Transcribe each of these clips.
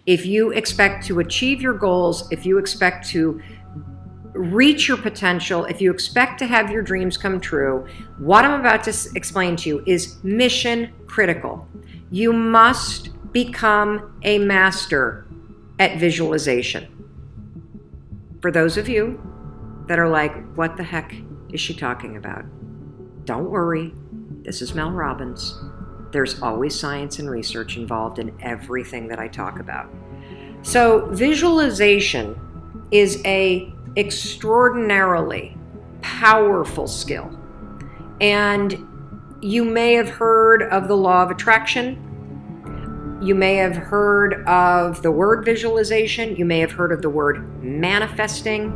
If you expect to achieve your goals, if you expect to reach your potential, if you expect to have your dreams come true, what I'm about to explain to you is mission critical. You must become a master at visualization. For those of you that are like, what the heck is she talking about? Don't worry, this is Mel Robbins. There's always science and research involved in everything that I talk about. So visualization is a extraordinarily powerful skill. And you may have heard of the law of attraction. You may have heard of the word visualization. You may have heard of the word manifesting.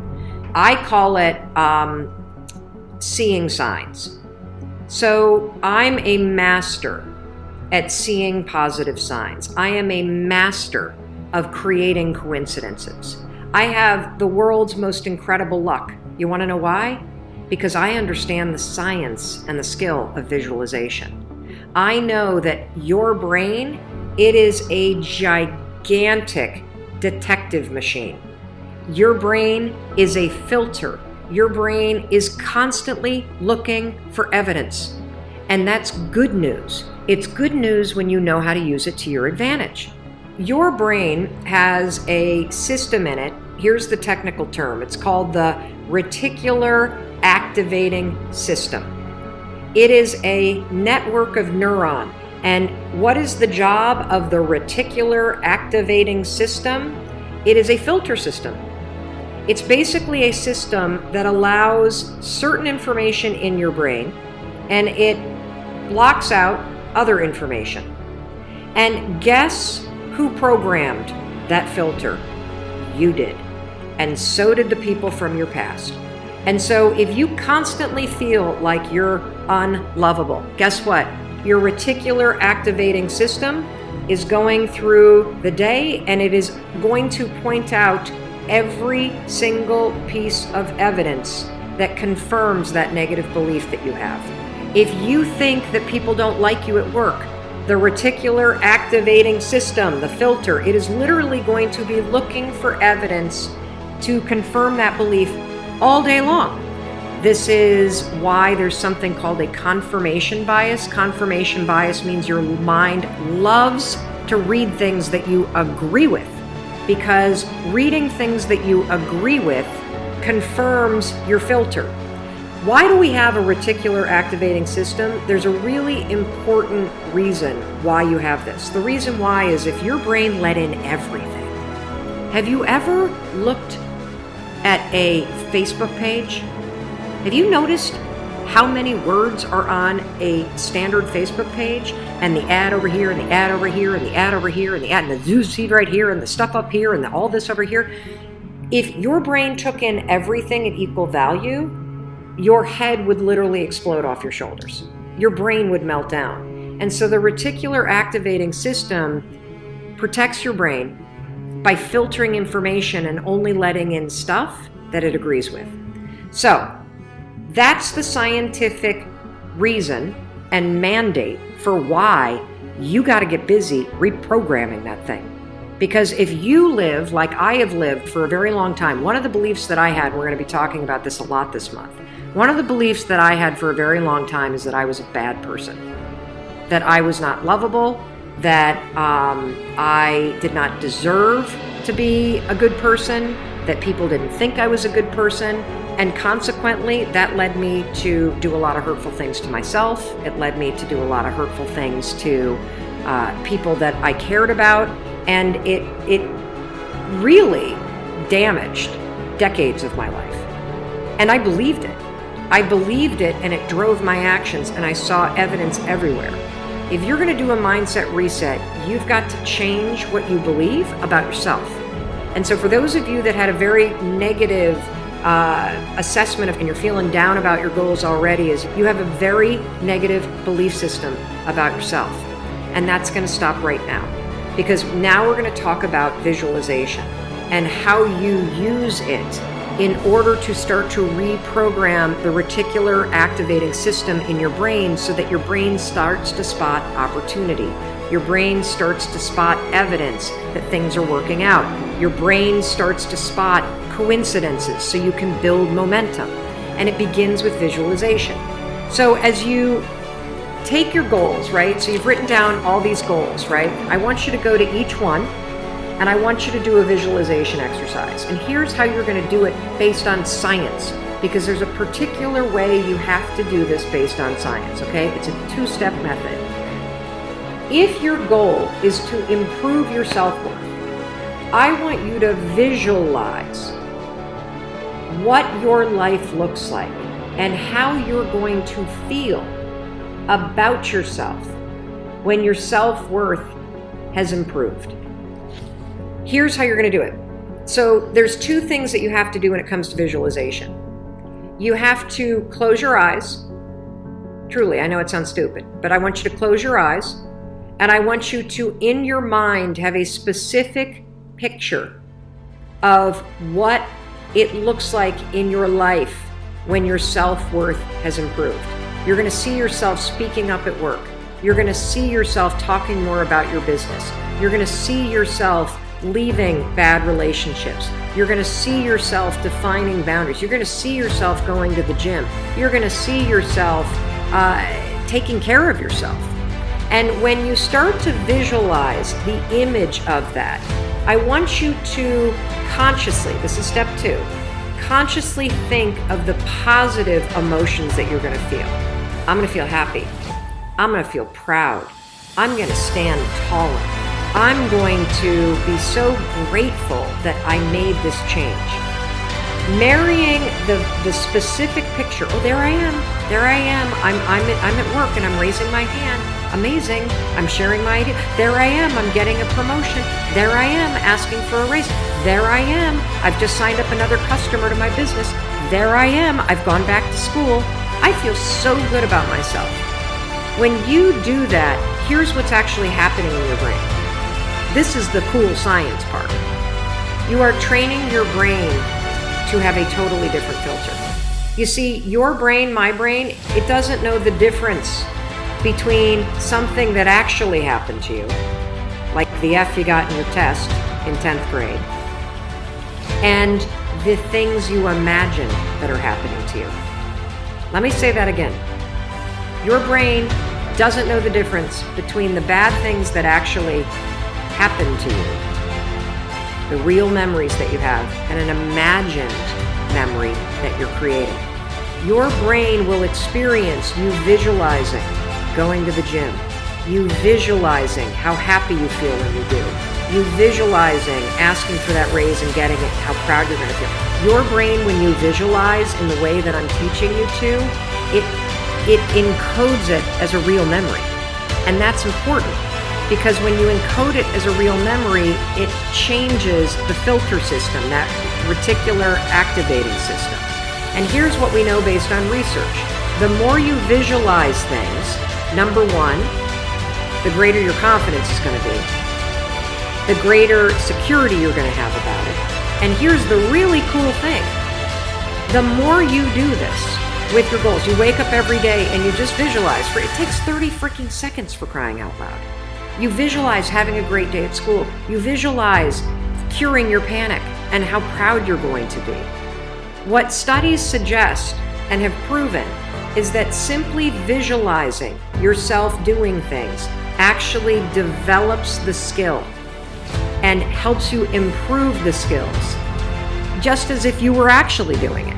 I call it seeing signs. So I'm a master at seeing positive signs. I am a master of creating coincidences. I have the world's most incredible luck. You want to know why? Because I understand the science and the skill of visualization. I know that your brain, it is a gigantic detective machine. Your brain is a filter. Your brain is constantly looking for evidence. And that's good news. It's good news when you know how to use it to your advantage. Your brain has a system in it. Here's the technical term. It's called the reticular activating system. It is a network of neurons. And what is the job of the reticular activating system? It is a filter system. It's basically a system that allows certain information in your brain and it blocks out other information. And guess who programmed that filter? You did. And so did the people from your past. And so if you constantly feel like you're unlovable, guess what? Your reticular activating system is going through the day and it is going to point out every single piece of evidence that confirms that negative belief that you have. If you think that people don't like you at work, the reticular activating system, the filter, it is literally going to be looking for evidence to confirm that belief all day long. This is why there's something called a confirmation bias. Confirmation bias means your mind loves to read things that you agree with, because reading things that you agree with confirms your filter. Why do we have a reticular activating system? There's a really important reason why you have this. The reason why is if your brain let in everything. Have you ever looked at a Facebook page? Have you noticed how many words are on a standard Facebook page? And the ad over here, and the ad over here, and the ad over here, and the ad, and the news feed right here, and the stuff up here, and all this over here. If your brain took in everything at equal value, your head would literally explode off your shoulders. Your brain would melt down. And so the reticular activating system protects your brain by filtering information and only letting in stuff that it agrees with. So that's the scientific reason and mandate for why you got to get busy reprogramming that thing. Because if you live like I have lived for a very long time, one of the beliefs that I had, we're going to be talking about this a lot this month, one of the beliefs that I had for a very long time is that I was a bad person, that I was not lovable, that I did not deserve to be a good person, that people didn't think I was a good person, and consequently, that led me to do a lot of hurtful things to myself. It led me to do a lot of hurtful things to people that I cared about, and it really damaged decades of my life. And I believed it. I believed it, and it drove my actions, and I saw evidence everywhere. If you're going to do a mindset reset, you've got to change what you believe about yourself. And so for those of you that had a very negative assessment of, and you're feeling down about your goals already, is you have a very negative belief system about yourself. And that's going to stop right now. Because now we're going to talk about visualization and how you use it in order to start to reprogram the reticular activating system in your brain so that your brain starts to spot opportunity. Your brain starts to spot evidence that things are working out. Your brain starts to spot coincidences so you can build momentum. And it begins with visualization. So as you take your goals, right? So you've written down all these goals, right? I want you to go to each one and I want you to do a visualization exercise. And here's how you're going to do it based on science, because there's a particular way you have to do this based on science, okay? It's a two-step method. If your goal is to improve your self-worth, I want you to visualize what your life looks like and how you're going to feel about yourself when your self-worth has improved. Here's how you're going to do it. So there's two things that you have to do when it comes to visualization. You have to close your eyes. Truly, I know it sounds stupid, but I want you to close your eyes, and I want you to, in your mind, have a specific picture of what it looks like in your life when your self-worth has improved. You're going to see yourself speaking up at work. You're going to see yourself talking more about your business. You're going to see yourself leaving bad relationships. You're going to see yourself defining boundaries. You're going to see yourself going to the gym. You're going to see yourself taking care of yourself. And when you start to visualize the image of that, I want you to consciously, this is step 2, consciously think of the positive emotions that you're going to feel. I'm going to feel happy. I'm going to feel proud. I'm going to stand taller. I'm going to be so grateful that I made this change. Marrying the specific picture. Oh, there I am. There I am. I'm at work and I'm raising my hand. Amazing. I'm sharing my idea. There I am. I'm getting a promotion. There I am asking for a raise. There I am. I've just signed up another customer to my business. There I am. I've gone back to school. I feel so good about myself. When you do that, here's what's actually happening in your brain. This is the cool science part. You are training your brain to have a totally different filter. You see, your brain, my brain, it doesn't know the difference between something that actually happened to you, like the F you got in your test in 10th grade, and the things you imagine that are happening to you. Let me say that again. Your brain doesn't know the difference between the bad things that actually happen to you, the real memories that you have, and an imagined memory that you're creating. Your brain will experience you visualizing going to the gym, you visualizing how happy you feel when you do, you visualizing asking for that raise and getting it, how proud you're going to feel. Your brain, when you visualize in the way that I'm teaching you to, it encodes it as a real memory. And that's important, because when you encode it as a real memory, it changes the filter system, that reticular activating system. And here's what we know based on research. The more you visualize things, number one, the greater your confidence is going to be, the greater security you're going to have about it. And here's the really cool thing. The more you do this with your goals, you wake up every day and you just visualize. It takes 30 freaking seconds, for crying out loud. You visualize having a great day at school. You visualize curing your panic and how proud you're going to be. What studies suggest and have proven is that simply visualizing yourself doing things actually develops the skill and helps you improve the skills, just as if you were actually doing it.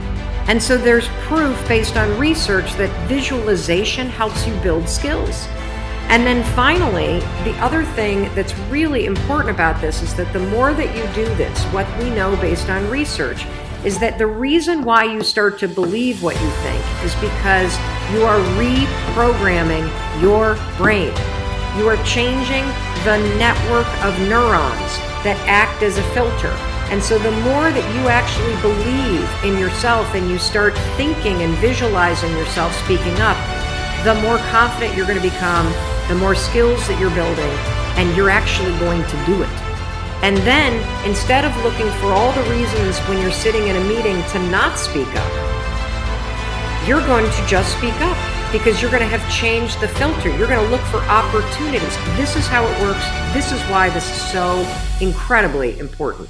And so there's proof based on research that visualization helps you build skills. And then finally, the other thing that's really important about this is that the more that you do this, what we know based on research is that the reason why you start to believe what you think is because you are reprogramming your brain. You are changing the network of neurons that act as a filter. And so the more that you actually believe in yourself and you start thinking and visualizing yourself speaking up, the more confident you're going to become, the more skills that you're building, and you're actually going to do it. And then, instead of looking for all the reasons when you're sitting in a meeting to not speak up, you're going to just speak up. because you're going to have changed the filter. You're going to look for opportunities. This is how it works. This is why this is so incredibly important.